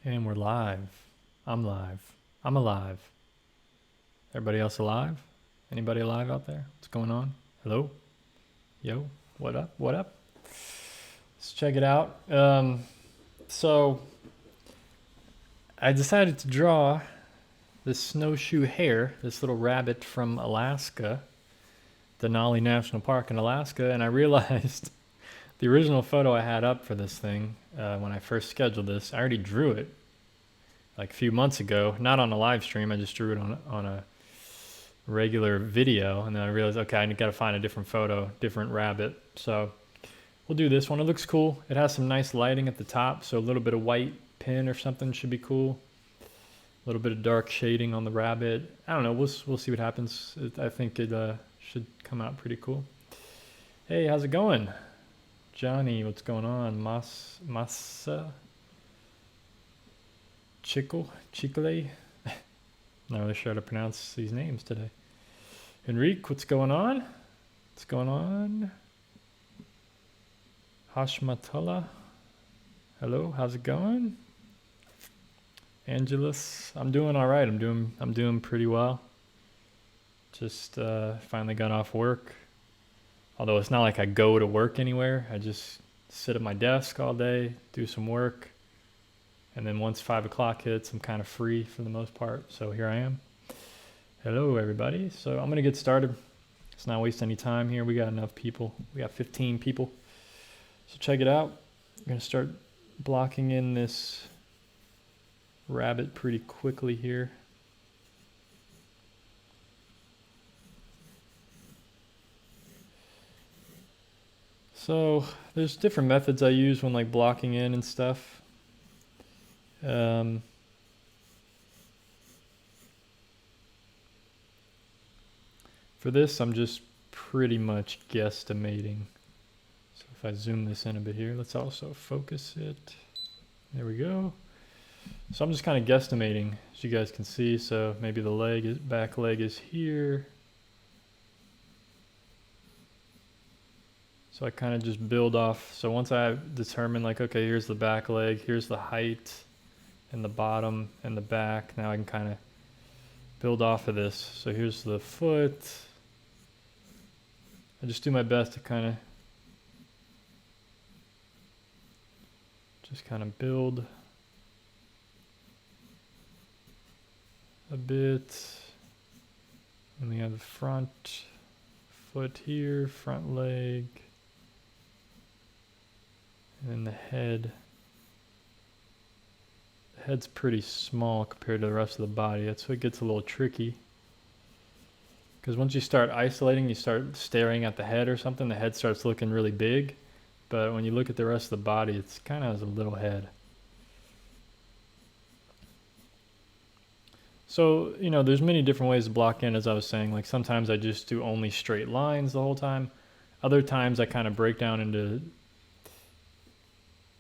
And we're live. I'm live. I'm alive. Everybody else alive? Anybody alive out there? What's going on? Hello? Yo? What up? What up? Let's check it out. So I decided to draw this snowshoe hare, this little rabbit from Alaska, Denali National Park in Alaska, and I realized the original photo I had up for this thing when I first scheduled this, I already drew it like a few months ago, not on a live stream. I just drew it on a regular video, and then I realized, okay, I got to find a different photo, different rabbit. So we'll do this one. It looks cool. It has some nice lighting at the top, so a little bit of white pin or something should be cool. A little bit of dark shading on the rabbit. I don't know. We'll see what happens. I think it should come out pretty cool. Hey, how's it going? Johnny, what's going on? Massa? Chicle? Not really sure how to pronounce these names today. Enrique, what's going on? What's going on? Hashmatullah. Hello, how's it going? Angelus, I'm doing all right. I'm doing pretty well. Just finally got off work. Although it's not like I go to work anywhere. I just sit at my desk all day, do some work. And then once 5 o'clock hits, I'm kind of free for the most part. So here I am. Hello, everybody. So I'm going to get started. Let's not waste any time here. We got enough people. We got 15 people. So check it out. I'm going to start blocking in this rabbit pretty quickly here. So there's different methods I use when like blocking in and stuff. For this, I'm just pretty much guesstimating. So if I zoom this in a bit here, let's also focus it. There we go. So I'm just kind of guesstimating, as you guys can see. So maybe the back leg is here. So I kind of just build off. So once I determine like, okay, here's the back leg, here's the height and the bottom and the back. Now I can kind of build off of this. So here's the foot. I just do my best to kind of build a bit. And we have the front foot here, front leg, and the head. The head's pretty small compared to the rest of the body. That's what gets a little tricky. Because once you start isolating, you start staring at the head or something, the head starts looking really big. But when you look at the rest of the body, it's kind of has a little head. So, you know, there's many different ways to block in, as I was saying. Like sometimes I just do only straight lines the whole time. Other times I kind of break down into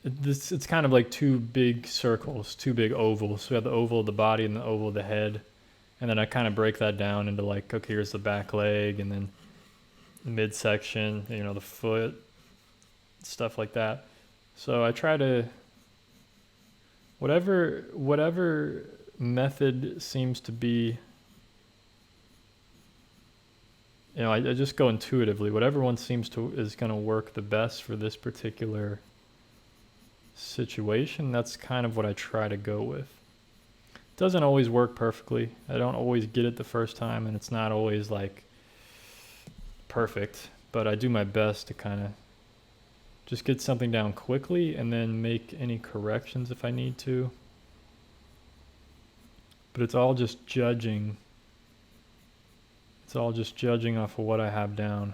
this. It's kind of like two big circles, two big ovals. So we have the oval of the body and the oval of the head. And then I kind of break that down into like, okay, here's the back leg and then the midsection, you know, the foot, stuff like that. So I try to, whatever method seems to be, you know, I just go intuitively. Whatever one is going to work the best for this particular situation, that's kind of what I try to go with. It doesn't always work perfectly. I don't always get it the first time, and it's not always like perfect, but I do my best to kind of just get something down quickly and then make any corrections if I need to. But it's all just judging. It's all just judging off of what I have down.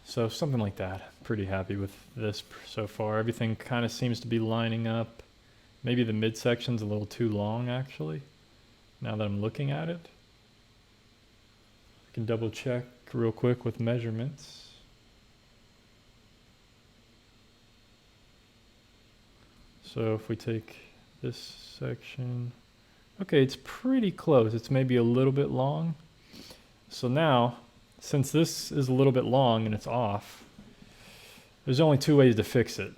So something like that. Pretty happy with this so far. Everything kind of seems to be lining up. Maybe the midsection's a little too long, actually, now that I'm looking at it. I can double check real quick with measurements. So if we take this section, Okay, it's pretty close. It's maybe a little bit long. So now, since this is a little bit long and it's off, there's only two ways to fix it.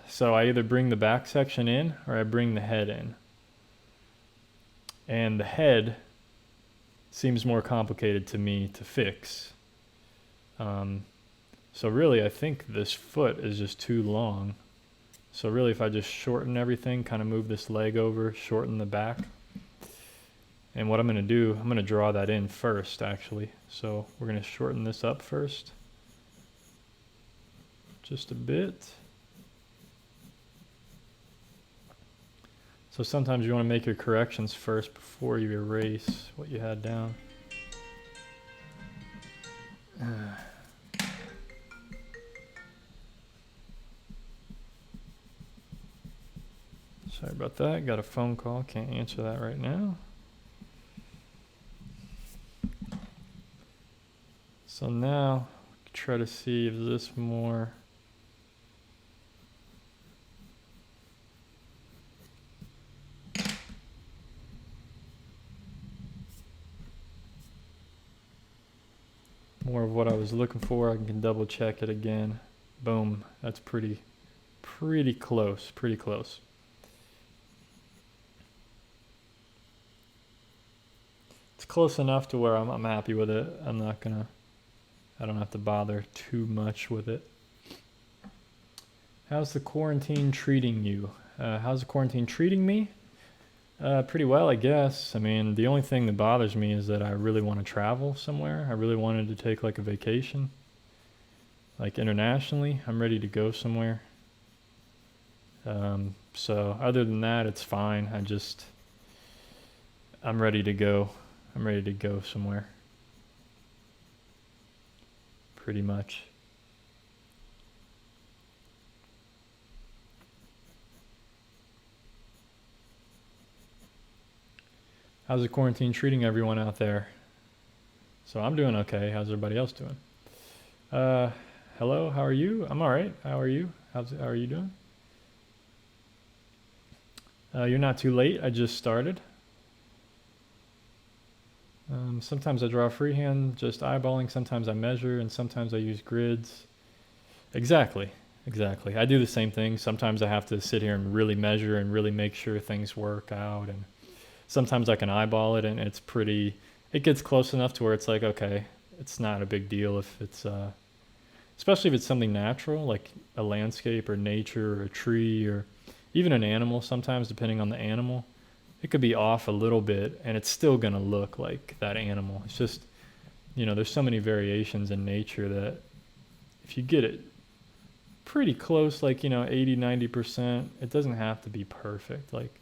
So I either bring the back section in or I bring the head in. And the head seems more complicated to me to fix. So really, I think this foot is just too long. So really, if I just shorten everything, kind of move this leg over, shorten the back. And what I'm going to do, I'm going to draw that in first, actually. So we're going to shorten this up first. Just a bit. So sometimes you want to make your corrections first before you erase what you had down. Sorry about that, got a phone call, can't answer that right now. So now, try to see if this more. More of what I was looking for. I can double check it again. Boom, that's pretty close, pretty close. It's close enough to where I'm happy with it. I don't have to bother too much with it. How's the quarantine treating you? How's the quarantine treating me? Pretty well, I guess. I mean, the only thing that bothers me is that I really want to travel somewhere. I really wanted to take like a vacation. Like internationally, I'm ready to go somewhere. So other than that, it's fine. I'm ready to go. I'm ready to go somewhere. Pretty much. How's the quarantine treating everyone out there? So I'm doing okay. How's everybody else doing? Hello, how are you? I'm all right. How are you? How are you doing? You're not too late. I just started. Sometimes I draw freehand, just eyeballing. Sometimes I measure, and sometimes I use grids. Exactly. I do the same thing. Sometimes I have to sit here and really measure and really make sure things work out. And sometimes I can eyeball it, and it gets close enough to where it's like, okay, it's not a big deal if it's, especially if it's something natural, like a landscape or nature or a tree or even an animal sometimes, depending on the animal. It could be off a little bit and it's still going to look like that animal. It's just, there's so many variations in nature that if you get it pretty close, like, 80, 90%, it doesn't have to be perfect. Like,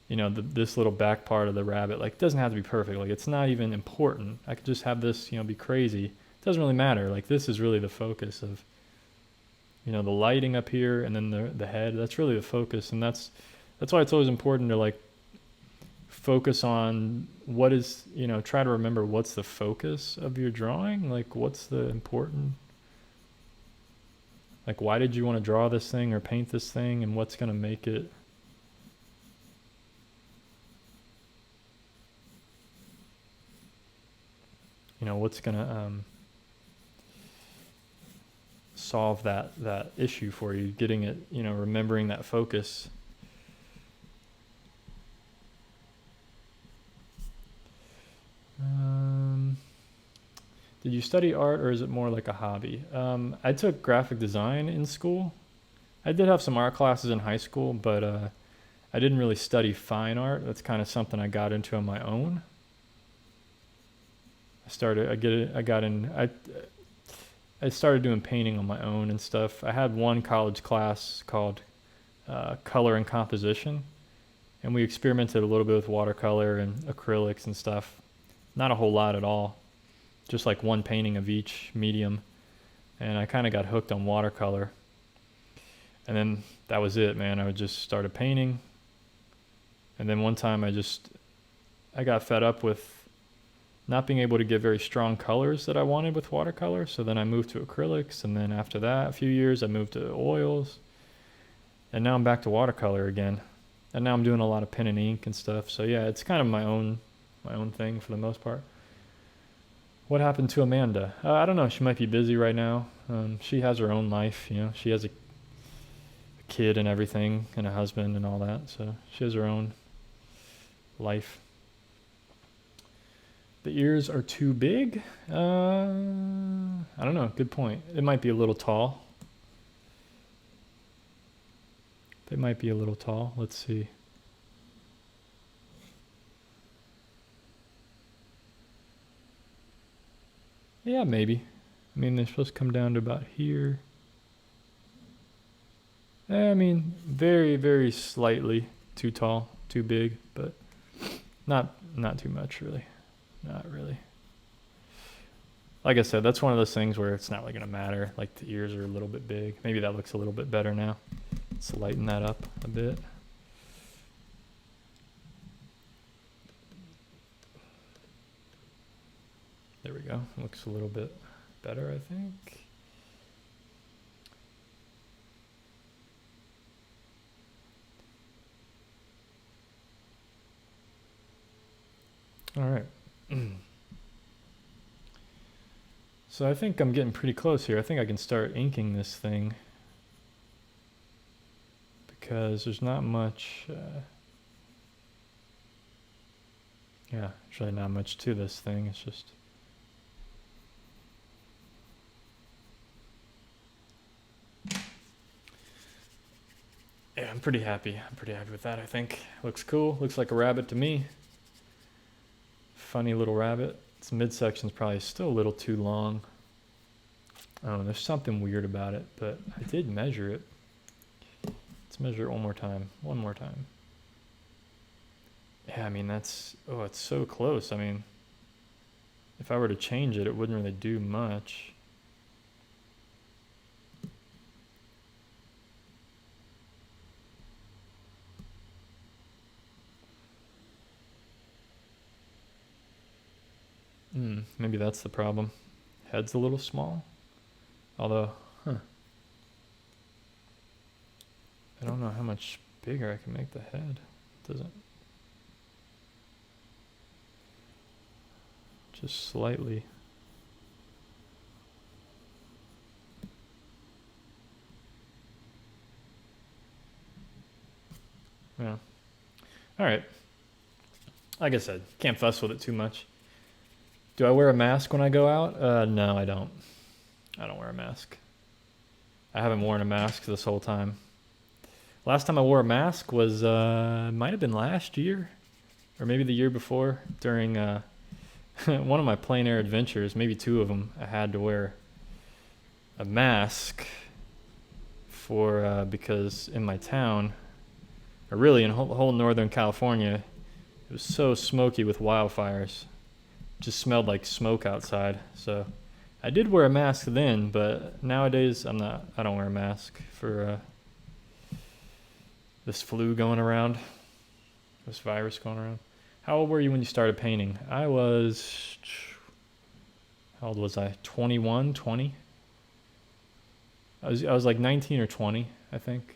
this little back part of the rabbit, like, it doesn't have to be perfect. Like, it's not even important. I could just have this, be crazy. It doesn't really matter. Like, this is really the focus of, the lighting up here and then the head. That's really the focus. And that's why it's always important to, like, focus on what is, try to remember what's the focus of your drawing. Like, what's the important, like, why did you want to draw this thing or paint this thing, and what's going to make it, what's going to solve that issue for you, getting it, remembering that focus. Did you study art, or is it more like a hobby? I took graphic design in school. I did have some art classes in high school, but I didn't really study fine art. That's kind of something I got into on my own. I started doing painting on my own and stuff. I had one college class called color and composition, and we experimented a little bit with watercolor and acrylics and stuff. Not a whole lot at all, just like one painting of each medium. And I kind of got hooked on watercolor. And then that was it, man. I just started painting. And then one time I got fed up with not being able to get very strong colors that I wanted with watercolor. So then I moved to acrylics. And then after that, a few years, I moved to oils. And now I'm back to watercolor again. And now I'm doing a lot of pen and ink and stuff. So yeah, it's kind of my own thing for the most part. What happened to Amanda? I don't know. She might be busy right now. She has her own life, you know. She has a kid and everything, and a husband and all that. So she has her own life. The ears are too big? I don't know. Good point. It might be a little tall. They might be a little tall. Let's see. Yeah, maybe. I mean, they're supposed to come down to about here. I mean, very, very slightly too tall, too big, but not too much, really. Not really. Like I said, that's one of those things where it's not really going to matter. Like the ears are a little bit big. Maybe that looks a little bit better now. Let's lighten that up a bit. There we go. Looks a little bit better, I think. All right. So I think I'm getting pretty close here. I think I can start inking this thing because there's not much, yeah, there's really not much to this thing. It's just, yeah, I'm pretty happy. I'm pretty happy with that, I think. Looks cool. Looks like a rabbit to me. Funny little rabbit. Its midsection's probably still a little too long. I don't know, there's something weird about it, but I did measure it. Let's measure it one more time. One more time. Yeah, I mean, that's, oh, it's so close. I mean, if I were to change it, it wouldn't really do much. Maybe that's the problem. Head's a little small. Although, I don't know how much bigger I can make the head. Doesn't. Just slightly. Yeah. All right. Like I said, can't fuss with it too much. Do I wear a mask when I go out? No, I don't. I don't wear a mask. I haven't worn a mask this whole time. Last time I wore a mask was, might have been last year, or maybe the year before, during one of my plein air adventures, maybe two of them. I had to wear a mask for, because in my town, or really in whole Northern California, it was so smoky with wildfires. Just smelled like smoke outside. So I did wear a mask then, but nowadays I don't wear a mask for this flu going around, this virus going around. How old were you when you started painting? I was, how old was I? 21, 20? I was like 19 or 20, I think.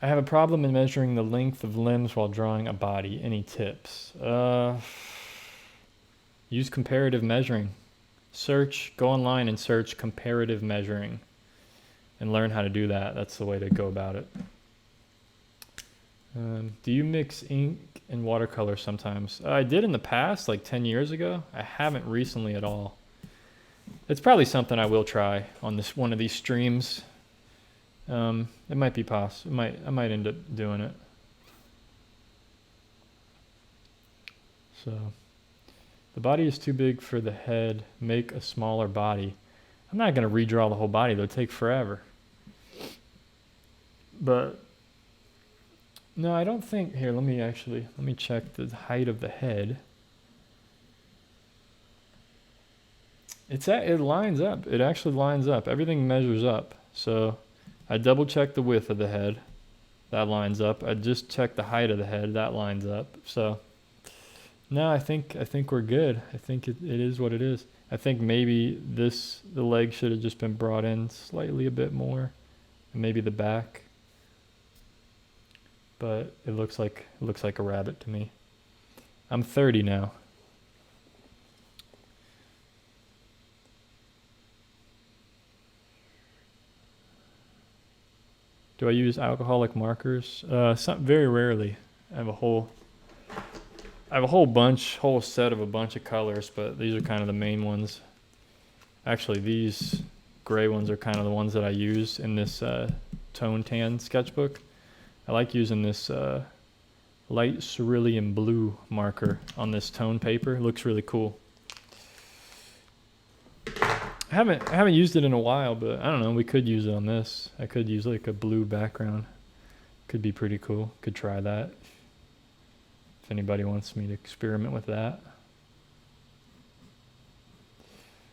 I have a problem in measuring the length of limbs while drawing a body. Any tips? Use comparative measuring. Go online and search comparative measuring and learn how to do that. That's the way to go about it. Do you mix ink and watercolor sometimes? I did in the past, like 10 years ago. I haven't recently at all. It's probably something I will try on this one of these streams. It might be possible. I might end up doing it. So, the body is too big for the head. Make a smaller body. I'm not going to redraw the whole body. It'll take forever. But no, I don't think. Here, let me check the height of the head. It lines up. It actually lines up. Everything measures up. So I double check the width of the head. That lines up. I just checked the height of the head. That lines up. So no, I think we're good. I think it is what it is. I think maybe the leg should have just been brought in slightly a bit more, and maybe the back. But it looks like a rabbit to me. I'm 30 now. Do I use alcoholic markers? Very rarely. I have a whole set of a bunch of colors, but these are kind of the main ones. Actually, these gray ones are kind of the ones that I use in this tone tan sketchbook. I like using this light cerulean blue marker on this tone paper. It looks really cool. I haven't used it in a while, but I don't know, we could use it on this. I could use like a blue background. Could be pretty cool. Could try that. If anybody wants me to experiment with that.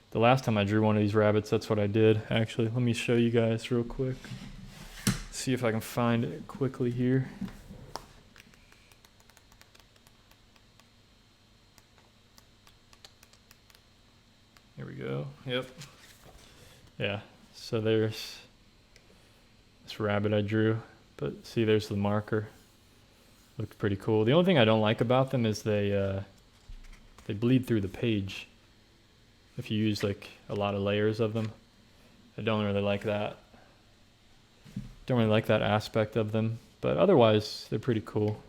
The last time I drew one of these rabbits, that's what I did, actually. Let me show you guys real quick. See if I can find it quickly here. Here we go. Yep. Yeah. So there's this rabbit I drew. But see, there's the marker. Looks pretty cool. The only thing I don't like about them is they bleed through the page. If you use like a lot of layers of them, I don't really like that. Don't really like that aspect of them. But otherwise, they're pretty cool.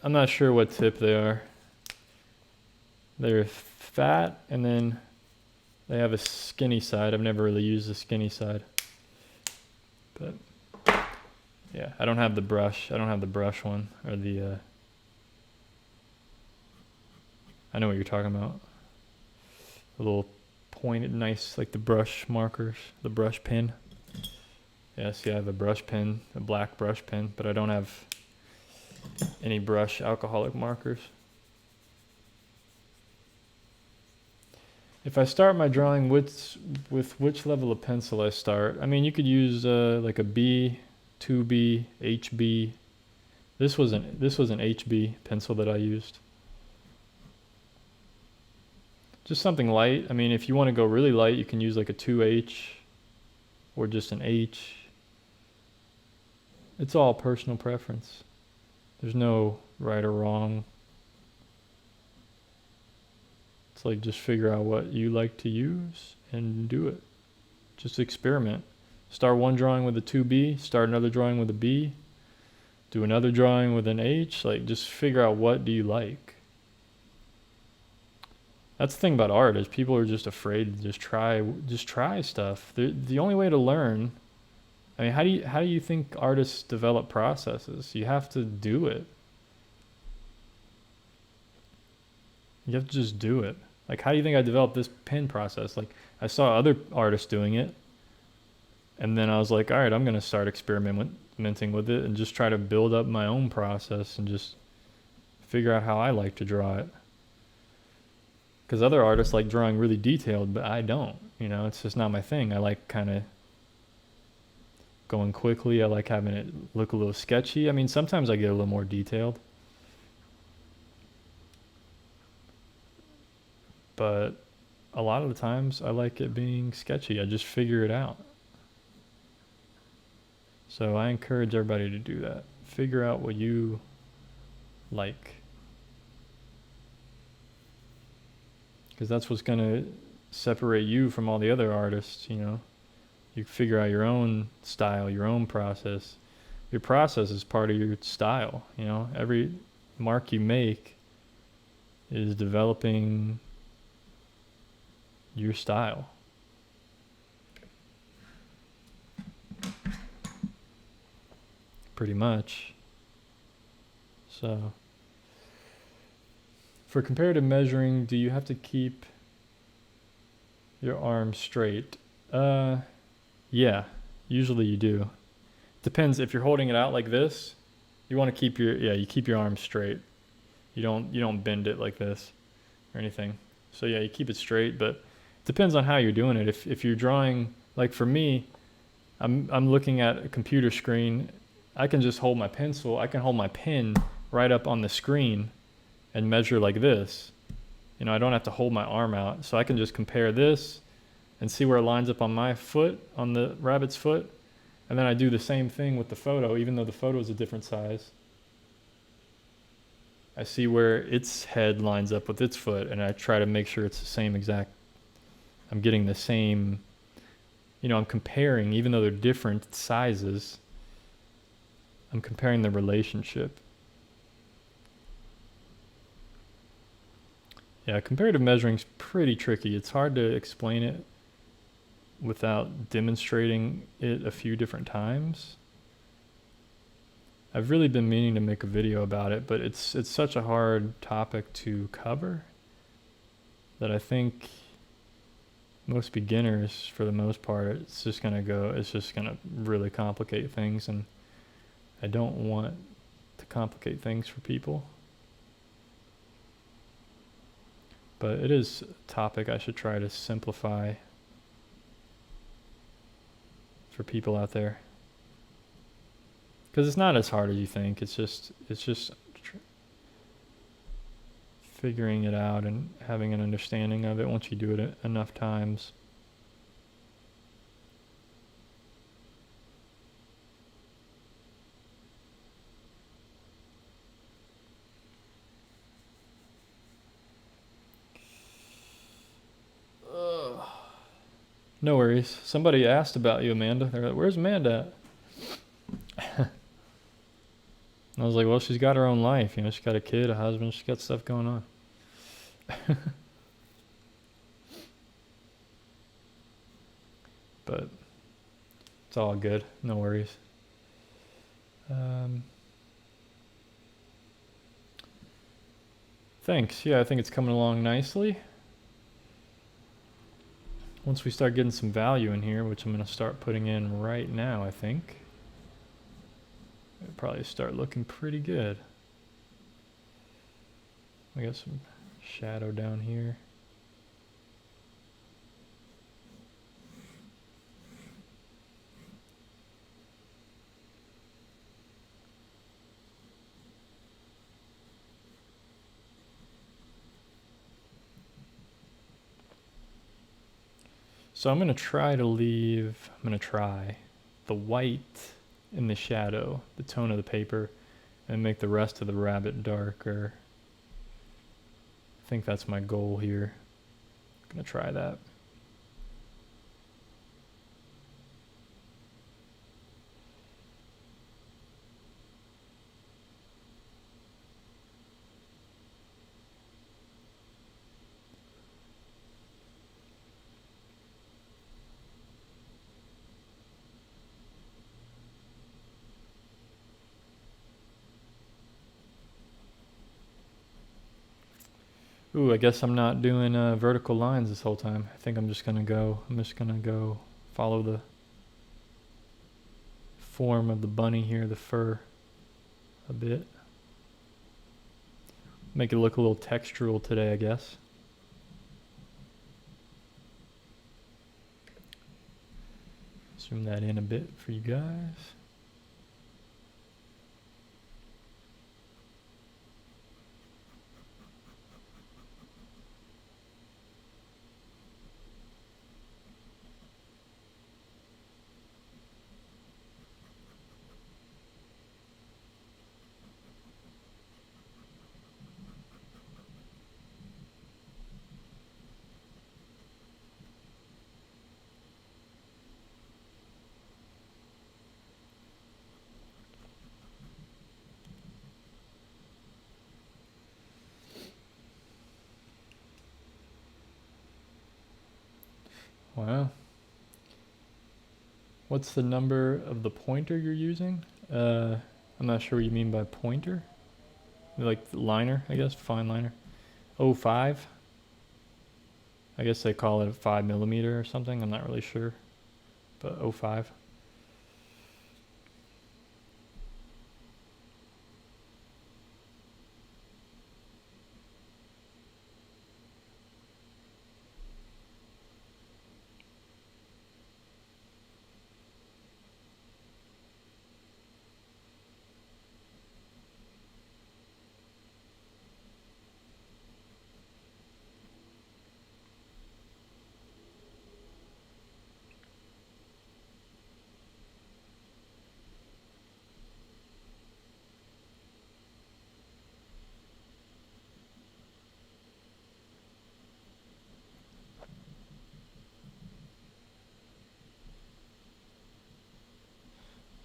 I'm not sure what tip they are. They're fat, and then they have a skinny side. I've never really used the skinny side. But yeah, I don't have the brush. I don't have the brush one, or the I know what you're talking about. A little pointed, nice, like the brush markers, the brush pen. Yeah, see, I have a brush pen, a black brush pen, but I don't have any brush alcoholic markers. If I start my drawing with which level of pencil I start, I mean, you could use like a B, 2B, HB. This was an HB pencil that I used. Just something light. I mean, if you want to go really light, you can use like a 2H or just an H. It's all personal preference. There's no right or wrong. It's like just figure out what you like to use and do it. Just experiment. Start one drawing with a 2B, start another drawing with a B, do another drawing with an H. Like, just figure out what do you like. That's the thing about art, is people are just afraid to just try stuff. The only way to learn, I mean, how do you think artists develop processes? You have to do it. You have to just do it. Like, how do you think I developed this pen process? Like, I saw other artists doing it, and then I was like, all right, I'm going to start experimenting with it and just try to build up my own process and just figure out how I like to draw it. Because other artists like drawing really detailed, but I don't. You know, it's just not my thing. I like kind of going quickly. I like having it look a little sketchy. I mean, sometimes I get a little more detailed. But a lot of the times I like it being sketchy. I just figure it out. So I encourage everybody to do that. Figure out what you like. Because that's what's going to separate you from all the other artists, you know. You figure out your own style, your own process. Your process is part of your style, you know. Every mark you make is developing your style. Pretty much. So, for comparative measuring, do you have to keep your arm straight? Yeah, usually you do. Depends. If you're holding it out like this, you want to keep you keep your arm straight. You don't bend it like this or anything. So yeah, you keep it straight, but it depends on how you're doing it. If you're drawing, like for me, I'm looking at a computer screen. I can just hold my pencil. I can hold my pen right up on the screen and measure like this. You know, I don't have to hold my arm out. So I can just compare this and see where it lines up on my foot, on the rabbit's foot. And then I do the same thing with the photo, even though the photo is a different size. I see where its head lines up with its foot, and I try to make sure it's the same exact. I'm getting the same, you know, I'm comparing, even though they're different sizes, I'm comparing the relationship. Yeah, comparative measuring's pretty tricky. It's hard to explain it without demonstrating it a few different times. I've really been meaning to make a video about it, but it's such a hard topic to cover that I think most beginners, for the most part, it's just gonna really complicate things, and I don't want to complicate things for people. But it is a topic I should try to simplify for people out there. Because it's not as hard as you think. It's just figuring it out and having an understanding of it once you do it enough times. No worries. Somebody asked about you, Amanda. They're like, "Where's Amanda at?" I was like, well, she's got her own life. You know, she's got a kid, a husband. She's got stuff going on. But it's all good. No worries. Thanks. Yeah, I think it's coming along nicely. Once we start getting some value in here, which I'm going to start putting in right now, I think, it'll probably start looking pretty good. We got some shadow down here. So I'm going to try the white in the shadow, the tone of the paper, and make the rest of the rabbit darker. I think that's my goal here. I'm going to try that. Ooh, I guess I'm not doing vertical lines this whole time. I think I'm just gonna go follow the form of the bunny here, the fur, a bit. Make it look a little textural today, I guess. Zoom that in a bit for you guys. Wow. What's the number of the pointer you're using? I'm not sure what you mean by pointer. Like the liner, I guess, fine liner. 05? I guess they call it a 5mm or something. I'm not really sure. But 05.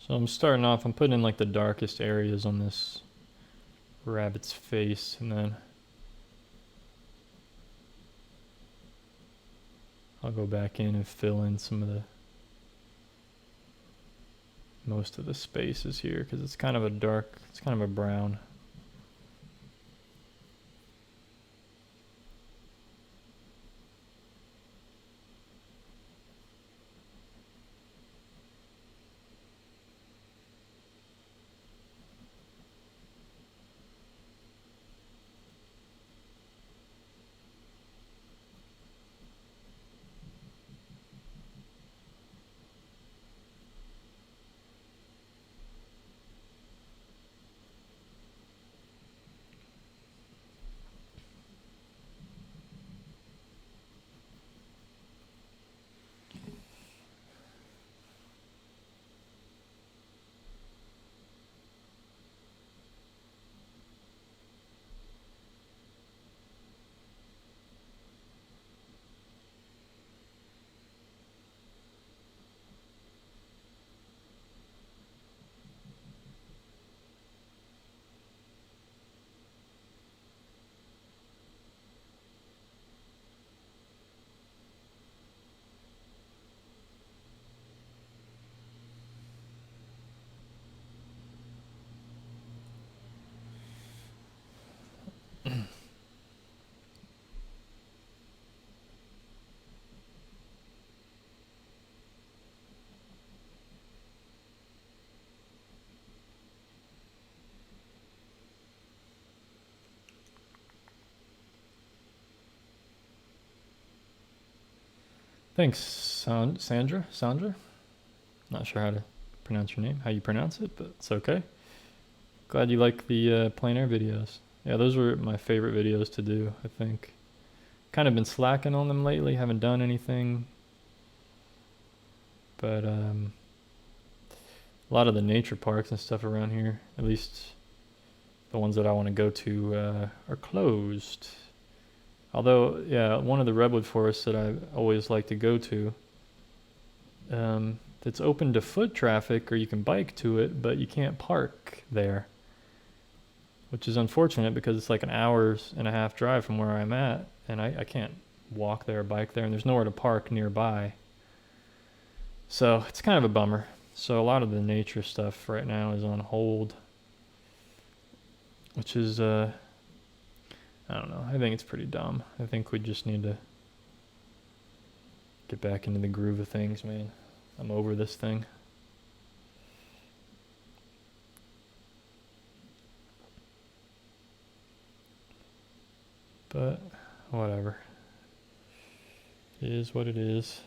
So I'm starting off, I'm putting in like the darkest areas on this rabbit's face, and then I'll go back in and fill in some of the most of the spaces here, because it's kind of a dark, it's kind of a brown. Thanks, Sandra. Not sure how to pronounce your name, how you pronounce it, but it's okay. Glad you like the plein air videos. Yeah, those were my favorite videos to do, I think. Kind of been slacking on them lately, haven't done anything. But a lot of the nature parks and stuff around here, at least the ones that I want to go to, are closed. Although, yeah, one of the redwood forests that I always like to go to, it's open to foot traffic, or you can bike to it, but you can't park there, which is unfortunate because it's like an hours and a half drive from where I'm at, and I can't walk there or bike there, and there's nowhere to park nearby. So it's kind of a bummer. So a lot of the nature stuff right now is on hold, which is, I don't know. I think it's pretty dumb. I think we just need to get back into the groove of things, man. I'm over this thing. But whatever. It is what it is.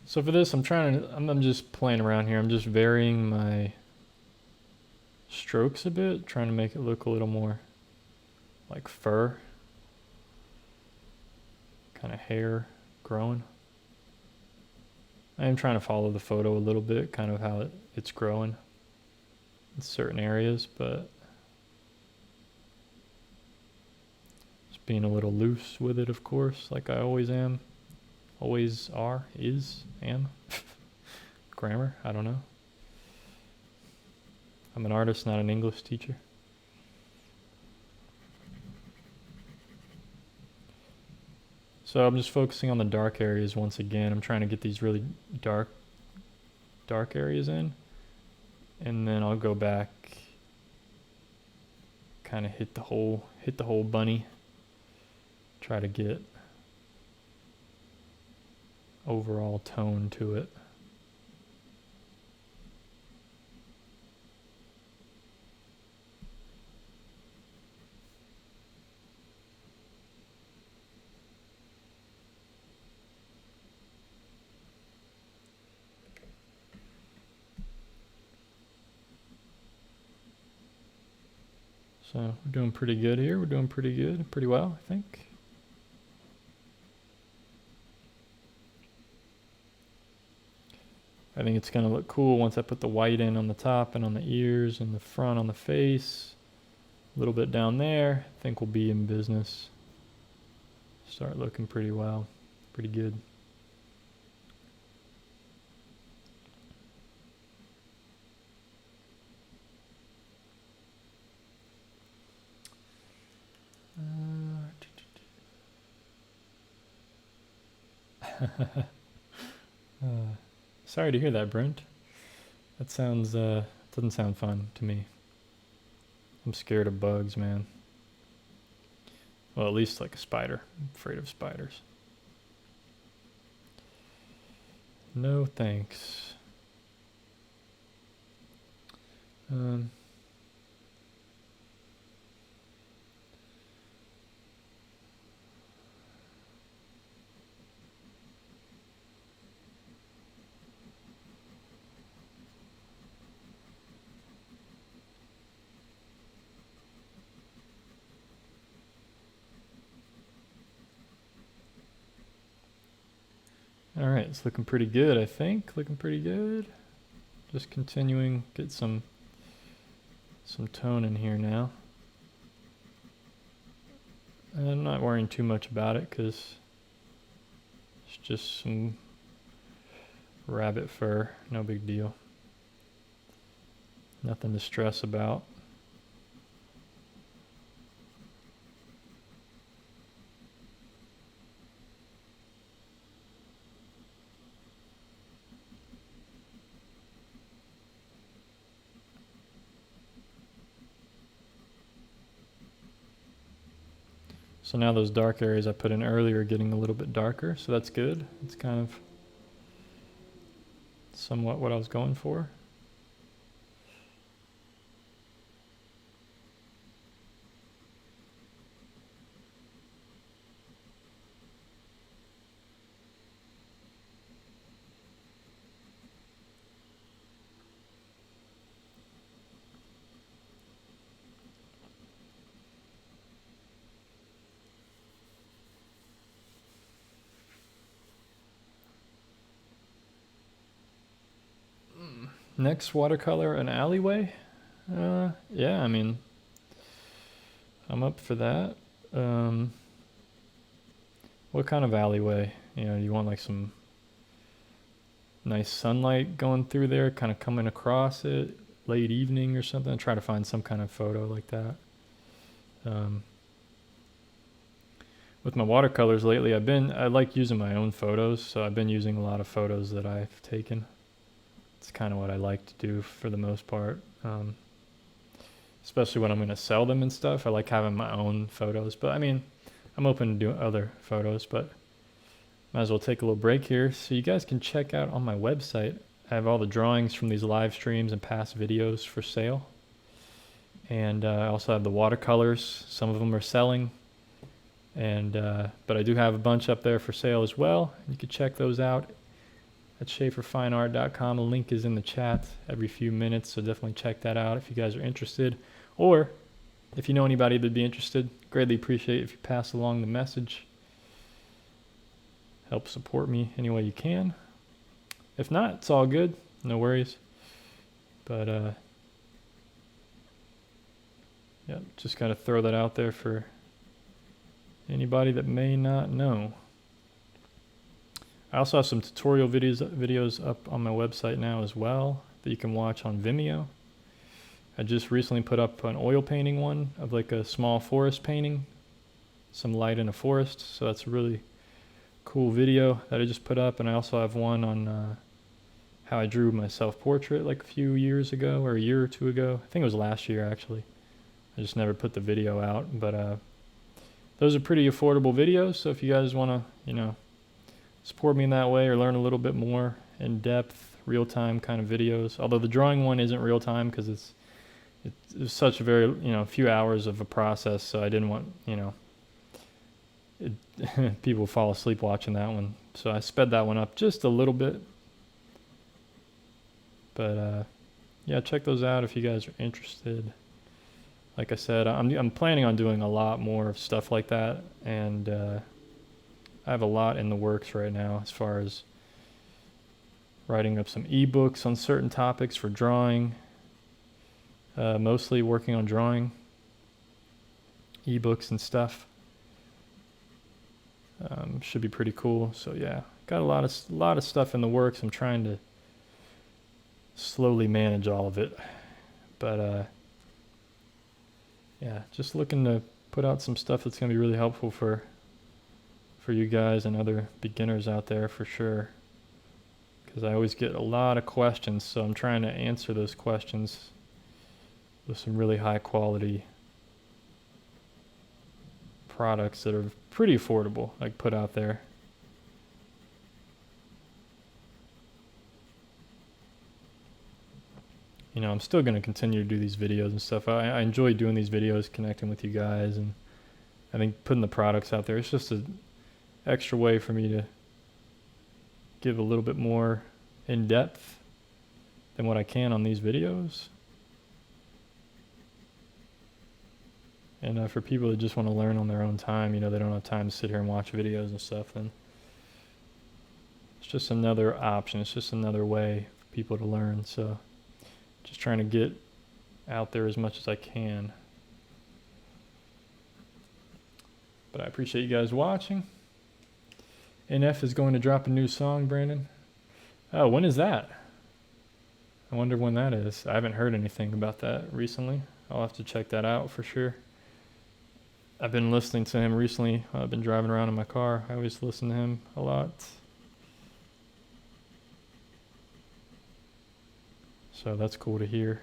So for this, I'm just playing around here. I'm just varying my strokes a bit, trying to make it look a little more like fur, kind of hair growing. I am trying to follow the photo a little bit, kind of how it's growing in certain areas, but just being a little loose with it, of course, like I always am. Always are, is, am. Grammar, I don't know. I'm an artist, not an English teacher. So I'm just focusing on the dark areas once again. I'm trying to get these really dark areas in. And then I'll go back, kind of hit the whole bunny. Try to get overall tone to it. So we're doing pretty good here. We're doing pretty good, pretty well, I think. I think it's gonna look cool once I put the white in on the top and on the ears and the front on the face. A little bit down there. I think we'll be in business. Start looking pretty well, pretty good. Sorry to hear that, Brent. That sounds, doesn't sound fun to me. I'm scared of bugs, man. Well, at least like a spider. I'm afraid of spiders. No thanks. All right, it's looking pretty good, I think. Looking pretty good. Just continuing, get some tone in here now. And I'm not worrying too much about it because it's just some rabbit fur, no big deal. Nothing to stress about. So now those dark areas I put in earlier are getting a little bit darker, so that's good. It's kind of somewhat what I was going for. Next watercolor, an alleyway? Yeah, I mean, I'm up for that. What kind of alleyway? You know, you want like some nice sunlight going through there, kind of coming across it, late evening or something. Try to find some kind of photo like that. With my watercolors lately, I like using my own photos, so I've been using a lot of photos that I've taken. It's kind of what I like to do for the most part. Especially when I'm going to sell them and stuff. I like having my own photos, but I mean, I'm open to doing other photos, but might as well take a little break here. So you guys can check out on my website. I have all the drawings from these live streams and past videos for sale. And I also have the watercolors. Some of them are selling. And but I do have a bunch up there for sale as well. You can check those out at SchaeferFineArt.com. A link is in the chat every few minutes, so definitely check that out if you guys are interested. Or if you know anybody that'd be interested, greatly appreciate if you pass along the message. Help support me any way you can. If not, it's all good. No worries. But yeah, just gotta throw that out there for anybody that may not know. I also have some tutorial videos up on my website now as well that you can watch on Vimeo. I just recently put up an oil painting one of like a small forest painting, some light in a forest. So that's a really cool video that I just put up. And I also have one on how I drew my self-portrait like a few years ago, or a year or two ago. I think it was last year actually. I just never put the video out, but those are pretty affordable videos. So if you guys want to, support me in that way or learn a little bit more in depth, real-time kind of videos. Although the drawing one isn't real-time because it's such a very, few hours of a process. So I didn't want, people fall asleep watching that one. So I sped that one up just a little bit. But yeah, check those out if you guys are interested. like I said, I'm planning on doing a lot more of stuff like that, and I have a lot in the works right now as far as writing up some ebooks on certain topics for drawing, mostly working on drawing ebooks and stuff. Should be pretty cool. So yeah, got a lot of stuff in the works. I'm trying to slowly manage all of it, but yeah, just looking to put out some stuff that's going to be really helpful for you guys and other beginners out there for sure, because I always get a lot of questions, so I'm trying to answer those questions with some really high quality products that are pretty affordable, like put out there. You know, I'm still going to continue to do these videos and stuff. I enjoy doing these videos, connecting with you guys, and I think putting the products out there, it's just an extra way for me to give a little bit more in depth than what I can on these videos. And for people that just want to learn on their own time, you know, they don't have time to sit here and watch videos and stuff, then it's just another option. It's just another way for people to learn. So just trying to get out there as much as I can. But I appreciate you guys watching. NF is going to drop a new song, Brandon. Oh, when is that? I wonder when that is. I haven't heard anything about that recently. I'll have to check that out for sure. I've been listening to him recently. I've been driving around in my car. I always listen to him a lot. So that's cool to hear.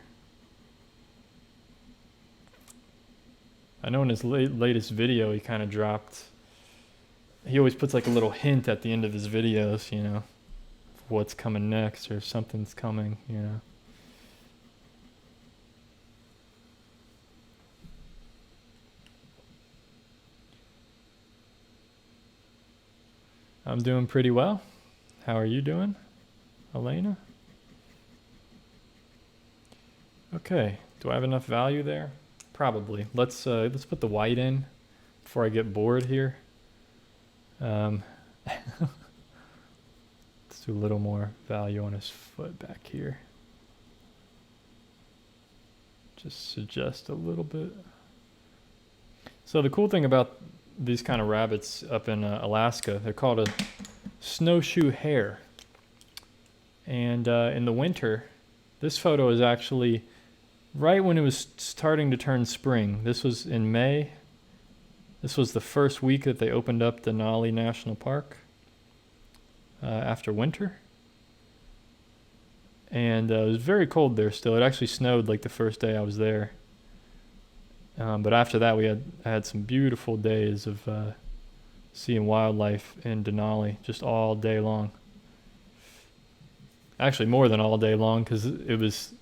I know in his latest video he kind of dropped, he always puts like a little hint at the end of his videos, you know, what's coming next or something's coming, you know. I'm doing pretty well. How are you doing, Elena? Okay, do I have enough value there? Probably. Let's put the white in before I get bored here. Let's do a little more value on his foot back here. Just suggest a little bit. So the cool thing about these kind of rabbits up in Alaska, they're called a snowshoe hare. And in the winter, this photo is actually right when it was starting to turn spring. This was in May. This was the first week that they opened up Denali National Park after winter. And it was very cold there still. It actually snowed like the first day I was there. But after that, I had some beautiful days of seeing wildlife in Denali just all day long. Actually, more than all day long, because it was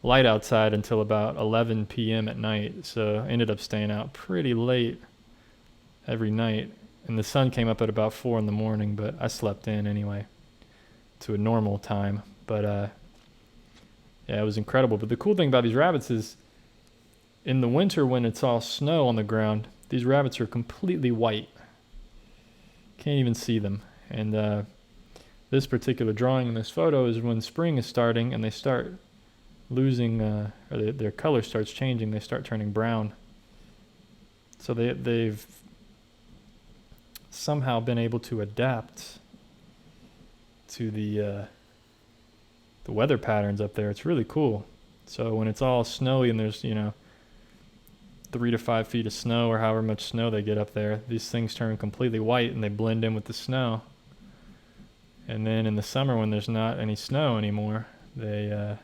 light outside until about 11 p.m. at night. So I ended up staying out pretty late every night. And the sun came up at about 4 in the morning, but I slept in anyway to a normal time. But yeah, it was incredible. But the cool thing about these rabbits is in the winter when it's all snow on the ground, these rabbits are completely white. Can't even see them. And this particular drawing in this photo is when spring is starting and they start losing, or their color starts changing. They start turning brown. So they've somehow been able to adapt to the weather patterns up there. It's really cool. So when it's all snowy and there's, 3 to 5 feet of snow or however much snow they get up there, these things turn completely white and they blend in with the snow. And then in the summer when there's not any snow anymore, they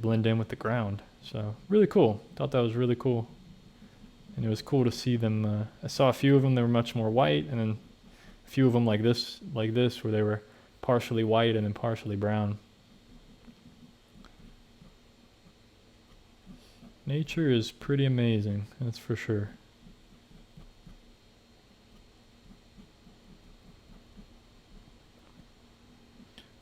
blend in with the ground. So really cool. Thought that was really cool. And it was cool to see them. I saw a few of them that were much more white, and then a few of them like this where they were partially white and then partially brown. Nature is pretty amazing, that's for sure.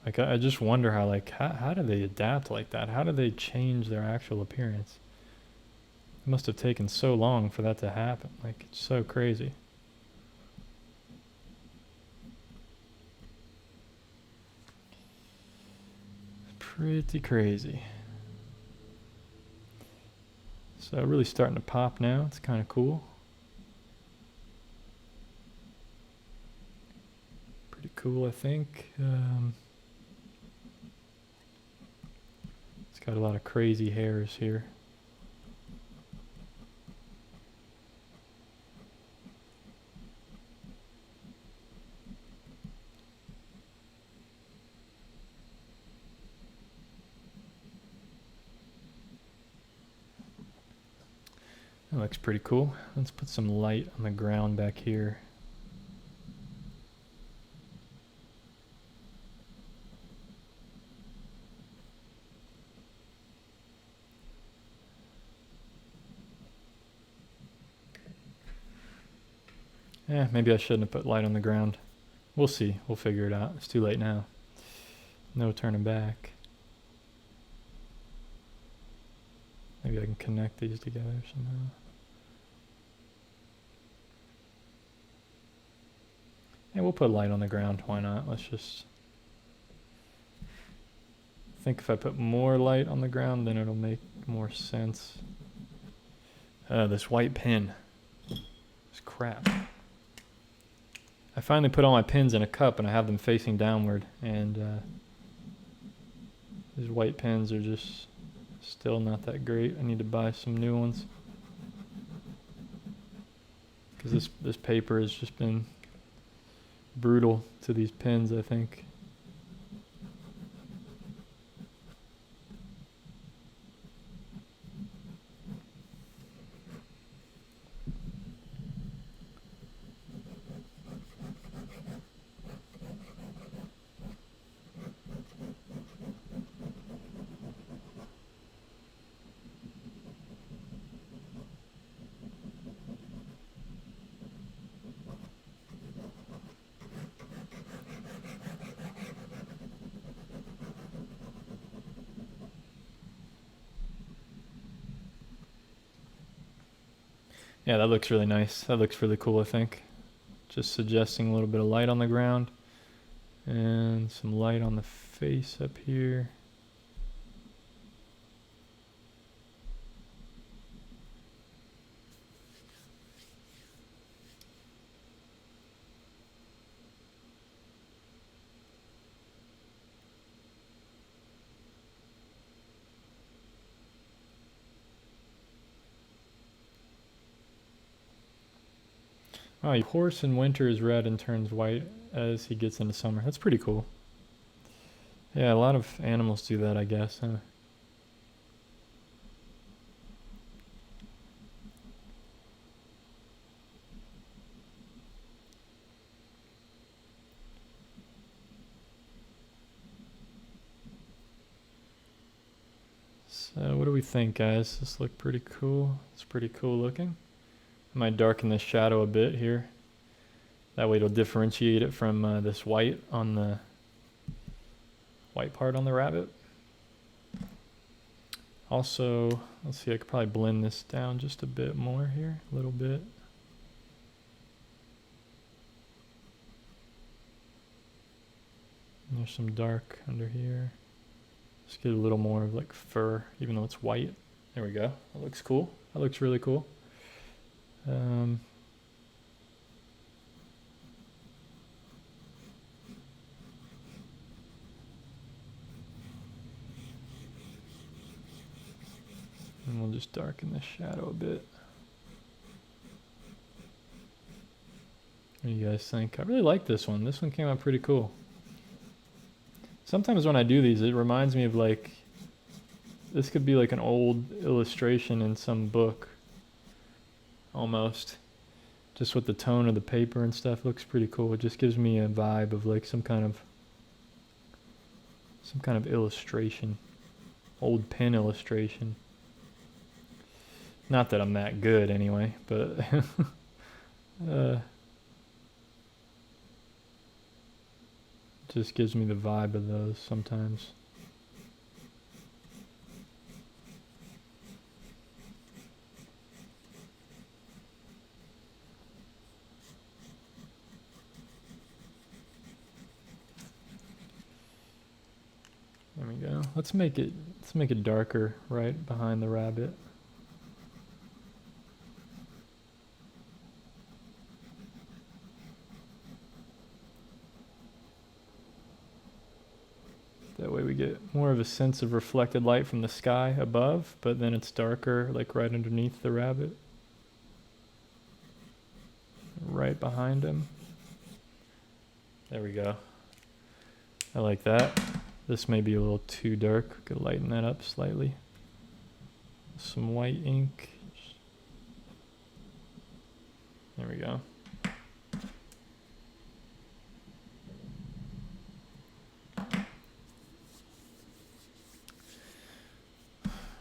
Like I just wonder how do they adapt like that? How do they change their actual appearance? It must have taken so long for that to happen. Like, it's so crazy. Pretty crazy. So really starting to pop now. It's kind of cool. Pretty cool, I think. It's got a lot of crazy hairs here. That looks pretty cool. Let's put some light on the ground back here. Maybe I shouldn't have put light on the ground. We'll see. We'll figure it out. It's too late now. No turning back. Maybe I can connect these together somehow. Yeah, we'll put light on the ground. Why not? Let's just... I think if I put more light on the ground, then it'll make more sense. This white pin. It's crap. I finally put all my pins in a cup and I have them facing downward, and these white pins are just still not that great. I need to buy some new ones because this paper has just been brutal to these pins, I think. Yeah, that looks really nice. That looks really cool, I think. Just suggesting a little bit of light on the ground and some light on the face up here. Oh, your horse in winter is red and turns white as he gets into summer. That's pretty cool. Yeah, a lot of animals do that, I guess, huh? So what do we think, guys? This look pretty cool. It's pretty cool looking. I might darken the shadow a bit here. That way it'll differentiate it from this white on the white part on the rabbit. Also, let's see, I could probably blend this down just a bit more here, a little bit. And there's some dark under here. Just get a little more of like fur, even though it's white. There we go. That looks cool. That looks really cool. And we'll just darken the shadow a bit. What do you guys think? I really like this one. This one came out pretty cool. Sometimes when I do these, it reminds me of like, this could be like an old illustration in some book. Almost. Just with the tone of the paper and stuff, looks pretty cool. It just gives me a vibe of like some kind of illustration. Old pen illustration. Not that I'm that good anyway, but just gives me the vibe of those sometimes. let's make it darker right behind the rabbit. That way we get more of a sense of reflected light from the sky above, but then it's darker like right underneath the rabbit. Right behind him. There we go. I like that. This may be a little too dark. Could lighten that up slightly. Some white ink. There we go.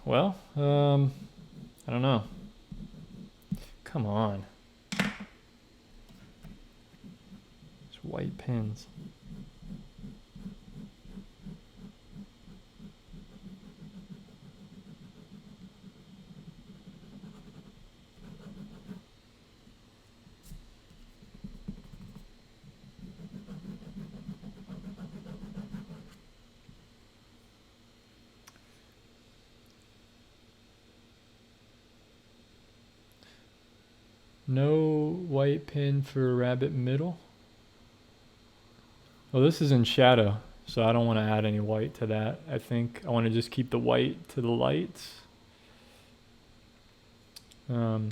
Well, I don't know. Come on. It's white pins. No white pin for rabbit middle. Well, this is in shadow, so I don't want to add any white to that. I think I want to just keep the white to the lights. I'm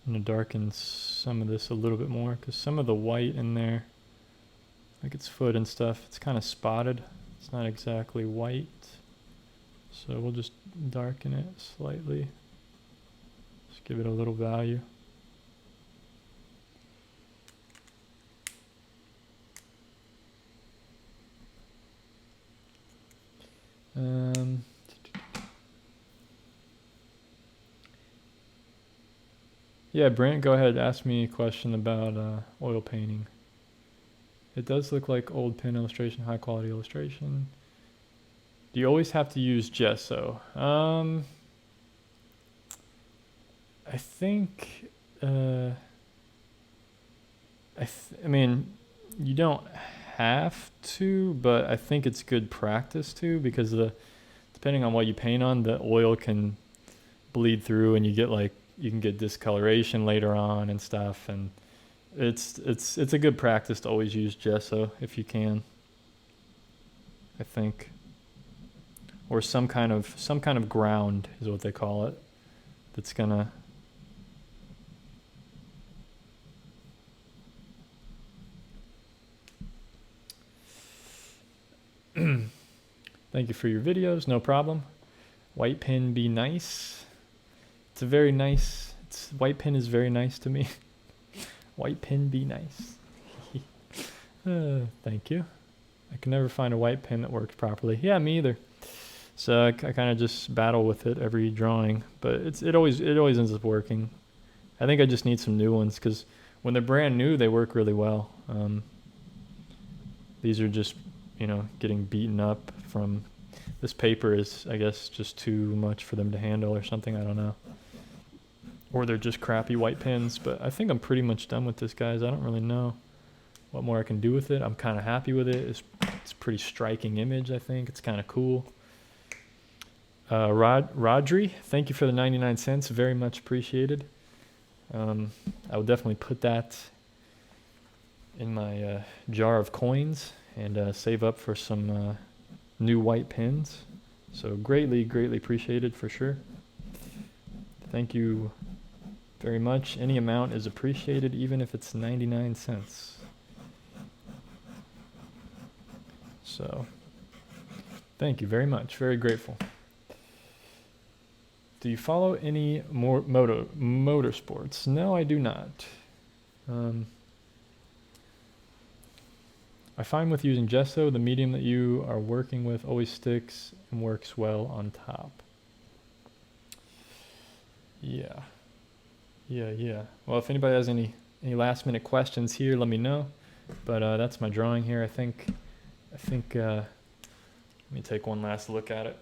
going to darken some of this a little bit more, because some of the white in there, like its foot and stuff, it's kind of spotted. It's not exactly white. So we'll just darken it slightly. Just give it a little value. Yeah, Brent, go ahead. Ask me a question about oil painting. It does look like old pen illustration, high quality illustration. Do you always have to use gesso? I think, I mean, you don't have to, but I think it's good practice to, because depending on what you paint on, the oil can bleed through, and you can get discoloration later on and stuff, and it's a good practice to always use gesso if you can, I think. Or some kind of ground is what they call it. That's gonna Thank you for your videos, no problem. White pen be nice. It's a very nice, white pen is very nice to me. White pen be nice. Thank you. I can never find a white pen that works properly. Yeah, me either. So I kind of just battle with it every drawing, but it always ends up working. I think I just need some new ones, because when they're brand new, they work really well. These are just, getting beaten up from, this paper is, I guess, just too much for them to handle or something, I don't know. Or they're just crappy white pens, but I think I'm pretty much done with this, guys. I don't really know what more I can do with it. I'm kind of happy with it. It's a pretty striking image, I think. It's kind of cool. Rodri, thank you for the 99 cents. Very much appreciated. I will definitely put that in my jar of coins and save up for some new white pens. So greatly appreciated for sure. Thank you very much. Any amount is appreciated, even if it's 99 cents. So thank you very much. Very grateful. Do you follow any more motorsports? No, I do not. I find with using gesso, the medium that you are working with always sticks and works well on top. Yeah. Well, if anybody has any last minute questions here, let me know. But that's my drawing here. I think. Let me take one last look at it.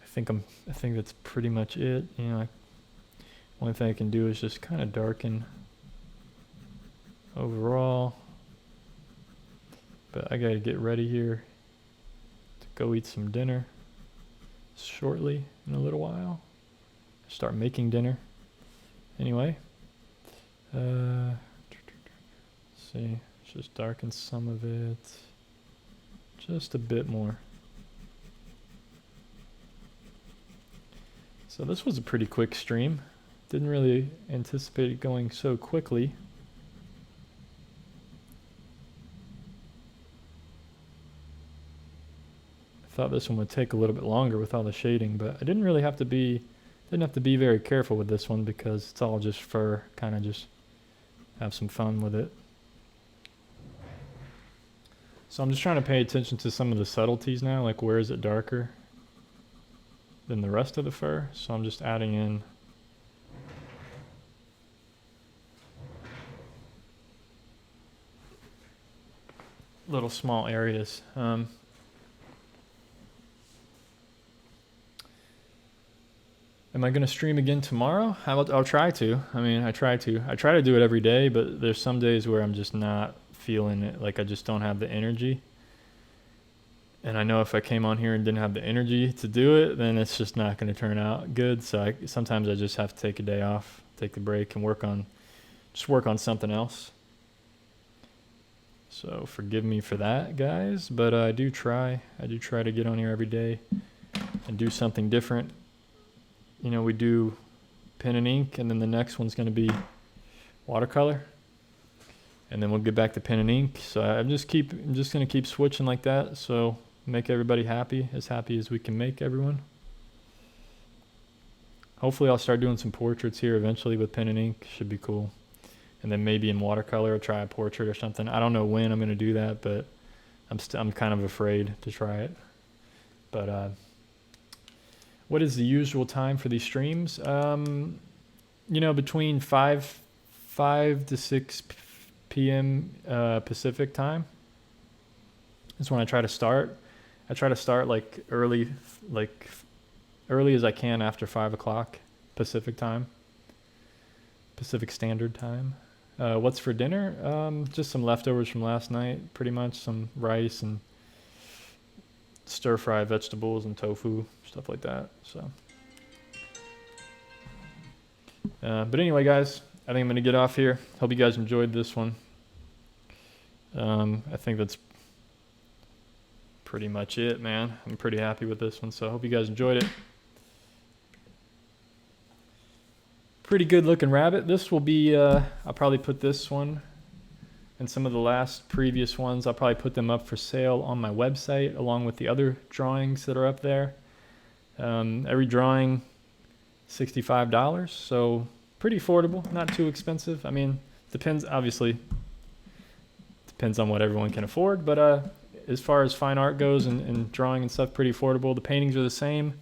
I think that's pretty much it. Only thing I can do is just kind of darken overall. But I gotta get ready here to go eat some dinner shortly in a little while. Start making dinner. Anyway, let's see, just darken some of it just a bit more. So this was a pretty quick stream. Didn't really anticipate it going so quickly. I thought this one would take a little bit longer with all the shading, but I didn't have to be very careful with this one because it's all just fur, kind of just have some fun with it. So I'm just trying to pay attention to some of the subtleties now, like where is it darker than the rest of the fur. So I'm just adding in little small areas. Am I going to stream again tomorrow? I'll try to. I mean, I try to do it every day, but there's some days where I'm just not feeling it. Like I just don't have the energy. And I know if I came on here and didn't have the energy to do it, then it's just not going to turn out good. So sometimes I just have to take a day off, take the break, and work on something else. So forgive me for that, guys. But I do try to get on here every day and do something different. You know, we do pen and ink, and then the next one's going to be watercolor, and then we'll get back to pen and ink. So I'm just going to keep switching like that. So make everybody happy as we can make everyone. Hopefully I'll start doing some portraits here eventually with pen and ink. Should be cool. And then maybe in watercolor I'll try a portrait or something. I don't know when I'm going to do that, but I'm kind of afraid to try it. But what is the usual time for these streams? You know, between 5 to 6 p.m. Pacific time is when I try to start. I try to start like early as I can after 5 o'clock Pacific time, Pacific Standard Time. What's for dinner? Just some leftovers from last night, pretty much. Some rice and stir-fry vegetables and tofu, stuff like that. So, but anyway, guys, I think I'm gonna get off here. Hope you guys enjoyed this one. I think that's pretty much it, man. I'm pretty happy with this one, so I hope you guys enjoyed it. Pretty good looking rabbit. This will be, I'll probably put this one and some of the previous ones, I'll probably put them up for sale on my website along with the other drawings that are up there. Every drawing, $65, so pretty affordable, not too expensive. I mean, obviously depends on what everyone can afford, but as far as fine art goes and drawing and stuff, pretty affordable. The paintings are the same.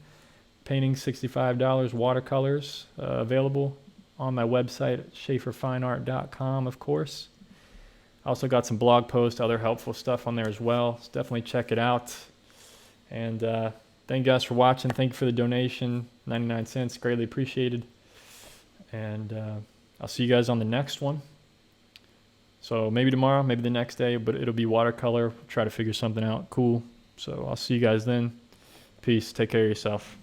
Paintings, $65, watercolors, available on my website, schaeferfineart.com, of course. I also got some blog posts, other helpful stuff on there as well. So definitely check it out. And thank you guys for watching. Thank you for the donation, 99 cents, greatly appreciated. And I'll see you guys on the next one. So maybe tomorrow, maybe the next day, but it'll be watercolor. Try to figure something out cool. So I'll see you guys then. Peace. Take care of yourself.